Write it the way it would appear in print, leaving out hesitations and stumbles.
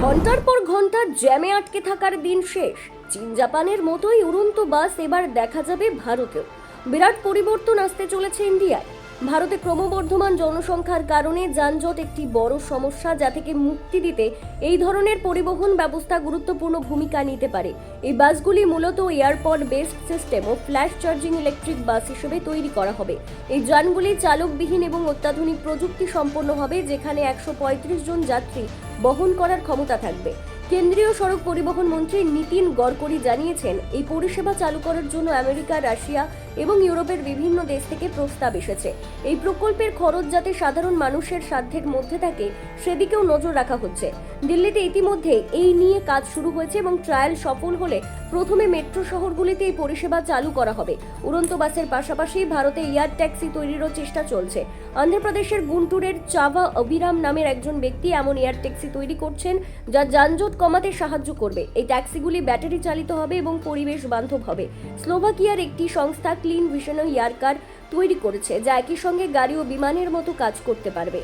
ঘন্টার পর ঘন্টা জ্যামে আটকে থাকার দিন শেষ। চীন জাপানের মতোই উড়ন্ত বাস এবার দেখা যাবে ভারতেও। বিরাট পরিবর্তন আসতে চলেছে ইন্ডিয়ায়। ভারতে ক্রমবর্ধমান জনসংখ্যার কারণে যানজট একটি বড় সমস্যা, যা থেকে মুক্তি দিতে এই ধরনের পরিবহন ব্যবস্থা গুরুত্বপূর্ণ ভূমিকা নিতে পারে। এই বাসগুলি মূলত এয়ারপড বেসড সিস্টেম ও ফ্ল্যাশ চার্জিং ইলেকট্রিক বাস হিসেবে তৈরি করা হবে। এই যানগুলি চালকবিহীন এবং অত্যাধুনিক প্রযুক্তি সম্পন্ন হবে, যেখানে 135 জন যাত্রী বহন করার ক্ষমতা থাকবে। কেন্দ্রীয় সড়ক পরিবহন মন্ত্রী নীতিন গডকরি জানিয়েছেন, এই পরিষেবা চালু করার জন্য আমেরিকা, রাশিয়া এবং ইউরোপের বিভিন্ন দেশ থেকে প্রস্তাব এসেছে। এই প্রকল্পের খরচ যাতে সাধারণ মানুষের সাধ্যের মধ্যে থাকে, সেদিকেও নজর রাখা হচ্ছে। দিল্লিতে ইতিমধ্যে এই নিয়ে কাজ শুরু হয়েছে এবং ট্রায়াল সফল হলে প্রথমে মেট্রো শহরগুলিতে এই পরিষেবা চালু করা হবে। উড়ন্ত বাসের পাশাপাশি ভারতে এয়ার ট্যাক্সি তৈরিরও চেষ্টা চলছে। অন্ধ্রপ্রদেশের গুন্টুরের চাভা অভিরাম নামের একজন ব্যক্তি এমন এয়ার ট্যাক্সি তৈরি করছেন, যা যানজট কমাতে সাহায্য করবে। এই ট্যাক্সিগুলি ব্যাটারি চালিত হবে এবং পরিবেশ বান্ধব হবে। স্লোভাকিয়ার একটি সংস্থা ক্লিন ভিশন এয়ার কার তৈরি করেছে, যা একই সঙ্গে গাড়ি ও বিমানের মতো কাজ করতে পারবে।